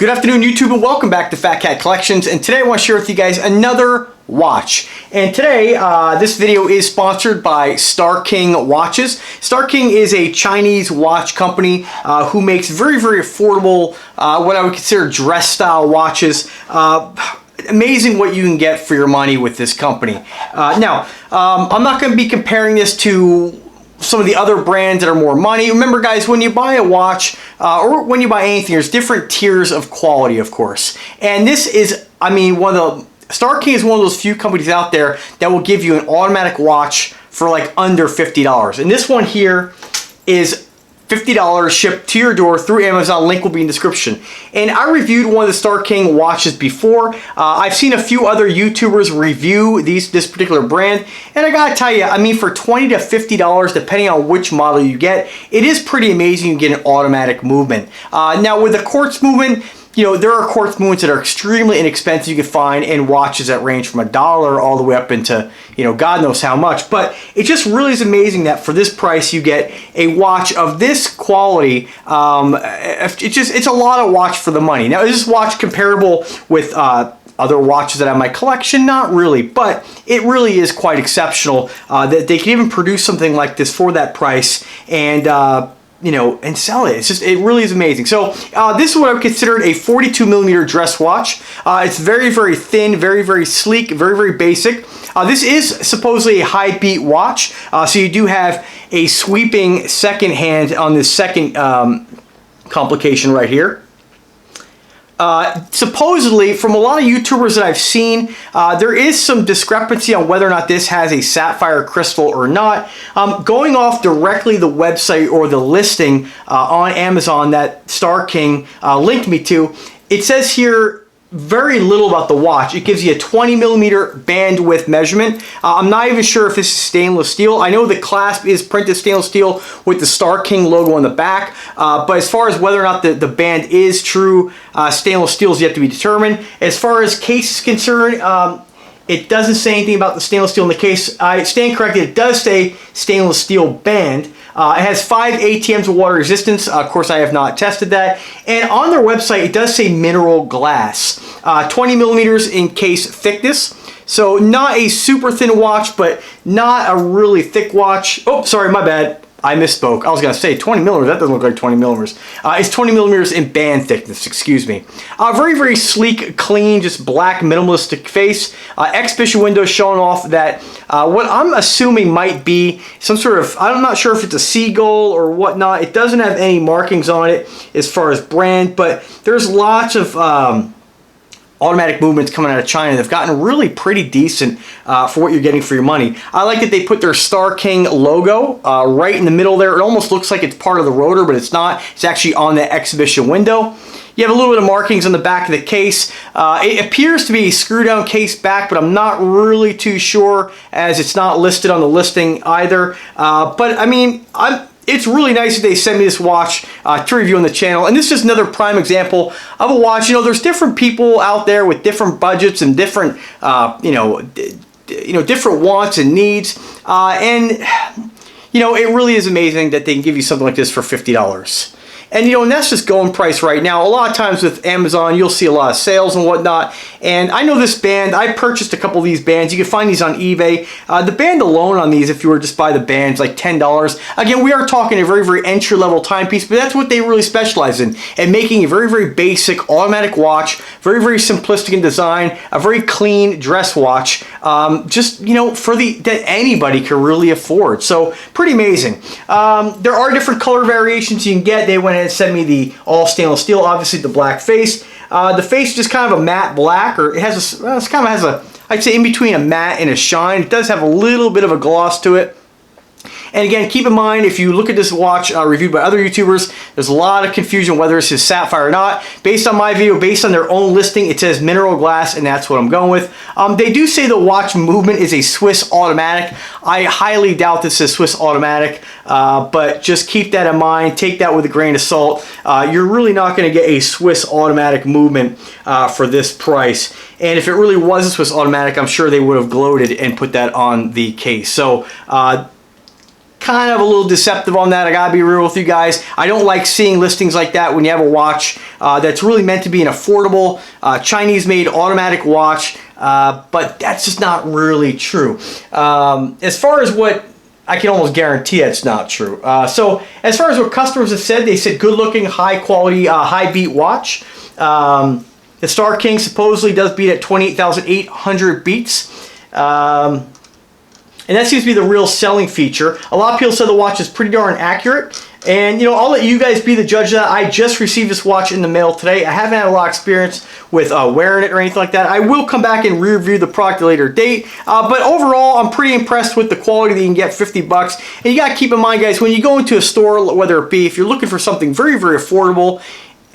Good afternoon, YouTube, and welcome back to Fat Cat Collections. And today I want to share with you guys another watch. And today, this video is sponsored by Star King Watches. Star King is a Chinese watch company who makes very, very affordable, what I would consider dress style watches. Amazing what you can get for your money with this company. Now, I'm not going to be comparing this to some of the other brands that are more money. Remember, guys, when you buy a watch or when you buy anything, there's different tiers of quality, of course. And this is, I mean, Star King is one of those few companies out there that will give you an automatic watch for like under $50. And this one here is $50 shipped to your door through Amazon. Link will be in the description. And I reviewed one of the Star King watches before. I've seen a few other YouTubers review this particular brand, and I gotta tell you, I mean, for $20 to $50, depending on which model you get, it is pretty amazing. You get an automatic movement. Now with the quartz movement, you know, there are quartz movements that are extremely inexpensive you can find in watches that range from $1 all the way up into, you know, God knows how much. But it just really is amazing that for this price you get a watch of this quality. It's a lot of watch for the money. Now, is this watch comparable with other watches that I have in my collection? Not really, but it really is quite exceptional that they can even produce something like this for that price and you know, and sell it. It really is amazing. So this is what I would consider a 42 millimeter dress watch. It's very, very thin, very, very sleek, very, very basic. This is supposedly a high beat watch. So you do have a sweeping second hand on this second complication right here. Supposedly, from a lot of YouTubers that I've seen, there is some discrepancy on whether or not this has a sapphire crystal or not. Going off directly the website or the listing on Amazon that Star King linked me to, it says here very little about the watch. It gives you a 20 millimeter bandwidth measurement. I'm not even sure if this is stainless steel. I know the clasp is printed stainless steel with the Star King logo on the back, but as far as whether or not the band is true stainless steel is yet to be determined. As far as case is concerned, it doesn't say anything about the stainless steel in the case. I stand corrected, it does say stainless steel band. It has 5 ATMs of water resistance. Of course, I have not tested that. And on their website, it does say mineral glass. 20 millimeters in case thickness. So not a super thin watch, but not a really thick watch. Oh, sorry, my bad. I misspoke. I was going to say 20 millimeters. That doesn't look like 20 millimeters. It's 20 millimeters in band thickness, excuse me. Very, very sleek, clean, just black, minimalistic face. Exhibition window showing off that what I'm assuming might be some sort of, I'm not sure if it's a seagull or whatnot. It doesn't have any markings on it as far as brand, but there's lots of automatic movements coming out of China. They've gotten really pretty decent for what you're getting for your money. I like that they put their Star King logo right in the middle there. It almost looks like it's part of the rotor, but it's not. It's actually on the exhibition window. You have a little bit of markings on the back of the case. It appears to be a screw-down case back, but I'm not really too sure as it's not listed on the listing either. But I mean, it's really nice that they sent me this watch to review on the channel. And this is another prime example of a watch. You know, there's different people out there with different budgets and different, different wants and needs. And, you know, it really is amazing that they can give you something like this for $50. And, you know, and that's just going price right now. A lot of times with Amazon, you'll see a lot of sales and whatnot. And I know this band, I purchased a couple of these bands. You can find these on eBay. The band alone on these, if you were to just buy the bands, like $10. Again, we are talking a very, very entry-level timepiece, but that's what they really specialize in. And making a very, very basic automatic watch, very, very simplistic in design, a very clean dress watch, just, you know, that anybody can really afford. So, pretty amazing. There are different color variations you can get. They went and sent me the all stainless steel, obviously the black face. The face is just kind of a matte black, or it has a, well, it kind of has a, I'd say in between a matte and a shine. It does have a little bit of a gloss to it. And again, keep in mind, if you look at this watch reviewed by other YouTubers, there's a lot of confusion whether this is sapphire or not. Based on my video, based on their own listing, it says mineral glass, and that's what I'm going with. They do say the watch movement is a Swiss automatic. I highly doubt this is Swiss automatic, but just keep that in mind. Take that with a grain of salt. You're really not going to get a Swiss automatic movement for this price. And if it really was a Swiss automatic, I'm sure they would have gloated and put that on the case. So, kind of a little deceptive on that. I gotta be real with you guys. I don't like seeing listings like that when you have a watch that's really meant to be an affordable Chinese-made automatic watch, but that's just not really true. As far as what I can almost guarantee it's not true. So as far as what customers have said, they said good looking, high quality, high beat watch. The Star King supposedly does beat at 28,800 beats. And that seems to be the real selling feature. A lot of people said the watch is pretty darn accurate. And, you know, I'll let you guys be the judge of that. I just received this watch in the mail today. I haven't had a lot of experience with wearing it or anything like that. I will come back and review the product at a later date. But overall, I'm pretty impressed with the quality that you can get 50 bucks. And you got to keep in mind, guys, when you go into a store, whether it be if you're looking for something very, very affordable.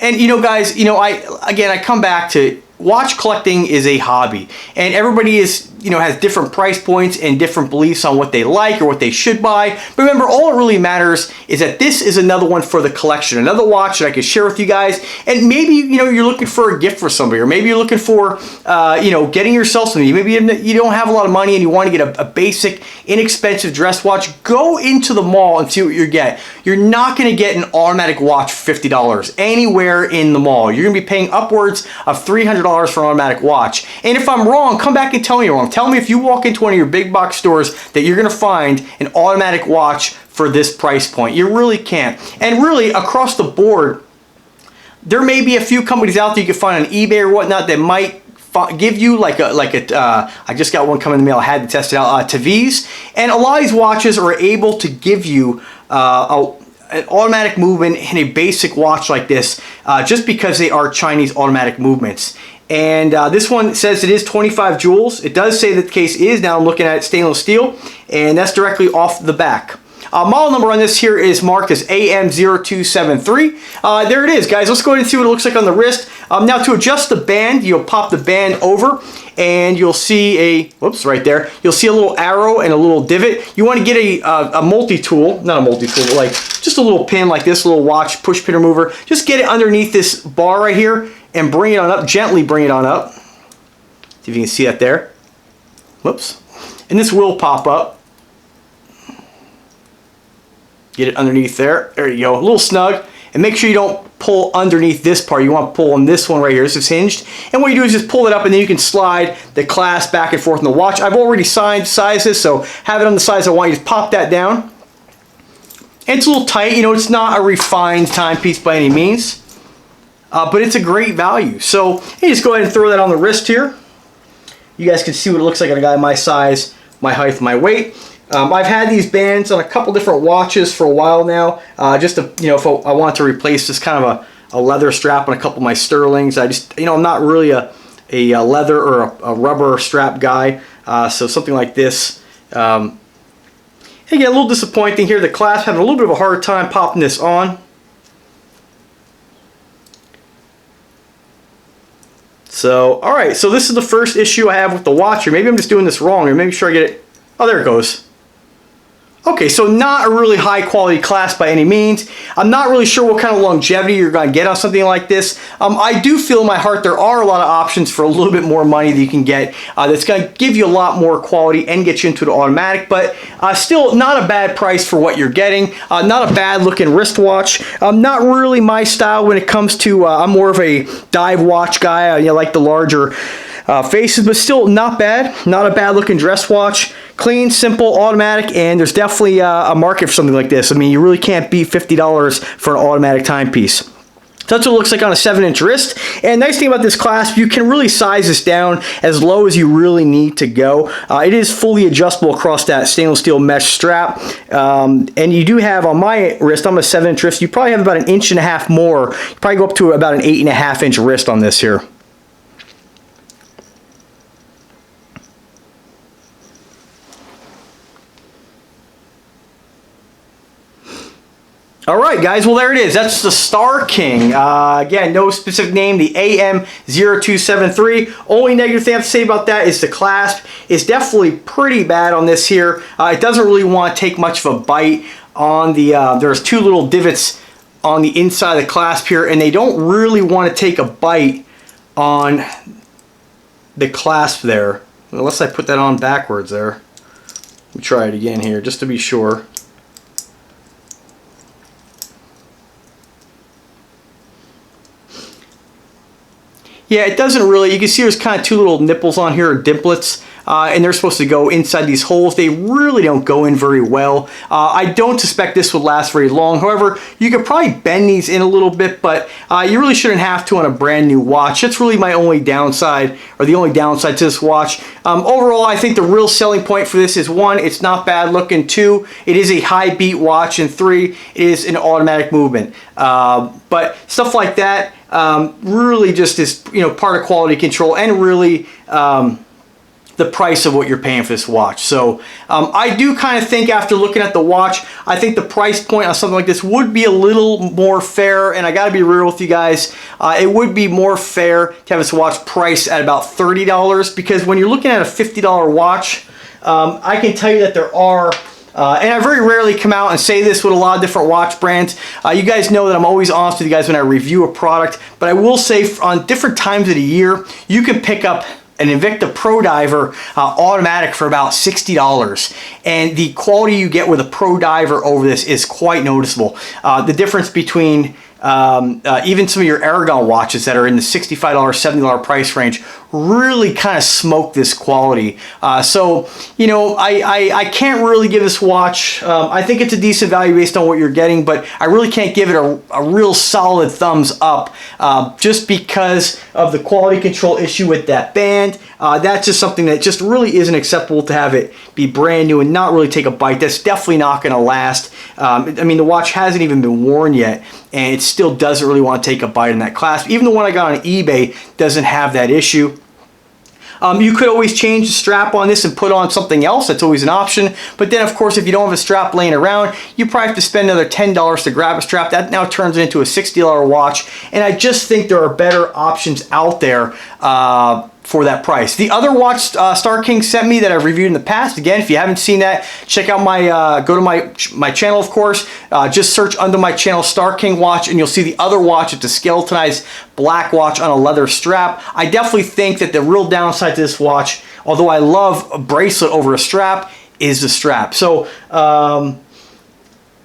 And, you know, guys, you know, I come back to watch collecting is a hobby, and everybody is, you know, has different price points and different beliefs on what they like or what they should buy. But remember, all it really matters is that this is another one for the collection, another watch that I can share with you guys. And maybe, you know, you're looking for a gift for somebody, or maybe you're looking for, you know, getting yourself something. Maybe you don't have a lot of money and you want to get a basic, inexpensive dress watch. Go into the mall and see what you get. You're not going to get an automatic watch for $50 anywhere in the mall. You're going to be paying upwards of $300 for an automatic watch. And if I'm wrong, come back and tell me you're wrong. Tell me if you walk into one of your big box stores that you're going to find an automatic watch for this price point. You really can't. And really, across the board, there may be a few companies out there you can find on eBay or whatnot that might give you like a I just got one coming in the mail. I had to test it out. TVs, and a lot of these watches are able to give you an automatic movement in a basic watch like this, just because they are Chinese automatic movements. And this one says it is 25 joules. It does say that the case is, now I'm looking at it, stainless steel, and that's directly off the back. Model number on this here is marked as AM0273. There it is, guys. Let's go ahead and see what it looks like on the wrist. Now, to adjust the band, you'll pop the band over, and you'll see a, whoops, right there. You'll see a little arrow and a little divot. You want to get a multi-tool, not a multi-tool, but like just a little pin like this, little watch push pin remover. Just get it underneath this bar right here and bring it on up, gently bring it on up. See if you can see that there. Whoops. And this will pop up. Get it underneath there. There you go. A little snug. And make sure you don't pull underneath this part. You want to pull on this one right here. This is hinged. And what you do is just pull it up, and then you can slide the clasp back and forth in the watch. I've already sized this, so have it on the size I want. You just pop that down. And it's a little tight. You know, it's not a refined timepiece by any means. But it's a great value. So you just go ahead and throw that on the wrist here. You guys can see what it looks like on a guy my size, my height, my weight. I've had these bands on a couple different watches for a while now. Just to, you know, if I want to replace this kind of a leather strap on a couple of my Sterlings. I just, you know, I'm not really a leather or a rubber strap guy. So something like this. Again, a little disappointing here. The clasp, having a little bit of a hard time popping this on. So, alright, so this is the first issue I have with the watch. Or maybe I'm just doing this wrong, or maybe sure I get it. Oh, there it goes. Okay, so not a really high quality clasp by any means. I'm not really sure what kind of longevity you're going to get on something like this. I do feel in my heart there are a lot of options for a little bit more money that you can get that's going to give you a lot more quality and get you into the automatic, but still not a bad price for what you're getting. Not a bad looking wristwatch. Not really my style when it comes to, I'm more of a dive watch guy. I like the larger faces, but still not bad. Not a bad looking dress watch. Clean, simple, automatic, and there's definitely a market for something like this. I mean, you really can't beat $50 for an automatic timepiece. So that's what it looks like on a 7-inch wrist. And nice thing about this clasp, you can really size this down as low as you really need to go. It is fully adjustable across that stainless steel mesh strap. And you do have on my wrist, I'm a 7-inch wrist, you probably have about 1.5 inches more. You probably go up to about an 8.5-inch wrist on this here. Alright guys, well there it is. That's the Star King. Again, no specific name, the AM0273. Only negative thing I have to say about that is the clasp is definitely pretty bad on this here. It doesn't really want to take much of a bite on the, there's two little divots on the inside of the clasp here, and they don't really want to take a bite on the clasp there. Unless I put that on backwards there. Let me try it again here just to be sure. Yeah, it doesn't really. You can see there's kind of two little nipples on here, dimplets, and they're supposed to go inside these holes. They really don't go in very well. I don't suspect this would last very long. However, you could probably bend these in a little bit, but you really shouldn't have to on a brand new watch. That's really my only downside, or the only downside to this watch. Overall, I think the real selling point for this is, one, it's not bad looking. Two, it is a high beat watch, and three, it is an automatic movement. But stuff like that really just is, you know, part of quality control, and really the price of what you're paying for this watch. So I do kind of think, after looking at the watch, I think the price point on something like this would be a little more fair. And I got to be real with you guys, it would be more fair to have this watch priced at about $30, because when you're looking at a $50 watch, I can tell you that there are and I very rarely come out and say this with a lot of different watch brands. You guys know that I'm always honest with you guys when I review a product, but I will say, on different times of the year, you can pick up an INVICTA Pro Diver automatic for about $60, and the quality you get with a Pro Diver over this is quite noticeable. The difference between even some of your Aragon watches that are in the $65, $70 price range really kind of smoke this quality. So, you know, I can't really give this watch, I think it's a decent value based on what you're getting, but I really can't give it a real solid thumbs up just because of the quality control issue with that band. That's just something that just really isn't acceptable, to have it be brand new and not really take a bite. That's definitely not going to last. I mean, the watch hasn't even been worn yet, and it still doesn't really want to take a bite in that clasp. Even the one I got on eBay doesn't have that issue. You could always change the strap on this and put on something else. That's always an option. But then, of course, if you don't have a strap laying around, you probably have to spend another $10 to grab a strap. That now turns into a $60 watch. And I just think there are better options out there for that price. The other watch Star King sent me that I've reviewed in the past, again, if you haven't seen that, check out my, go to my channel, of course. Just search under my channel Star King watch, and you'll see the other watch. It's a skeletonized black watch on a leather strap. I definitely think that the real downside to this watch, although I love a bracelet over a strap, is the strap. So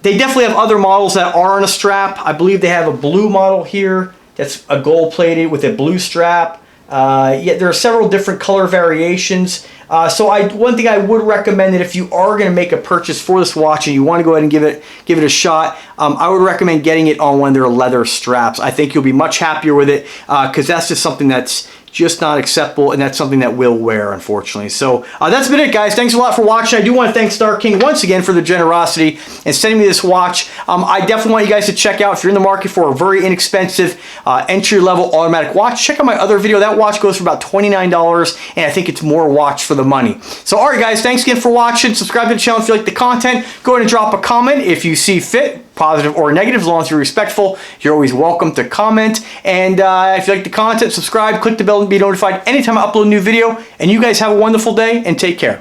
they definitely have other models that are on a strap. I believe they have a blue model here that's a gold plated with a blue strap. Yeah, there are several different color variations. So one thing I would recommend, that if you are going to make a purchase for this watch and you want to go ahead and give it a shot, I would recommend getting it on one of their leather straps. I think you'll be much happier with it, because that's just something that's just not acceptable, and that's something that will wear, unfortunately. So that's been it, guys. Thanks a lot for watching. I do want to thank Star King once again for their generosity and sending me this watch. I definitely want you guys to check out, if you're in the market for a very inexpensive entry-level automatic watch, check out my other video. That watch goes for about $29, and I think it's more watch for the money. So, all right, guys, thanks again for watching. Subscribe to the channel if you like the content. Go ahead and drop a comment if you see fit, positive or negative, as long as you're respectful. You're always welcome to comment. And if you like the content, subscribe, click the bell to be notified anytime I upload a new video. And you guys have a wonderful day, and take care.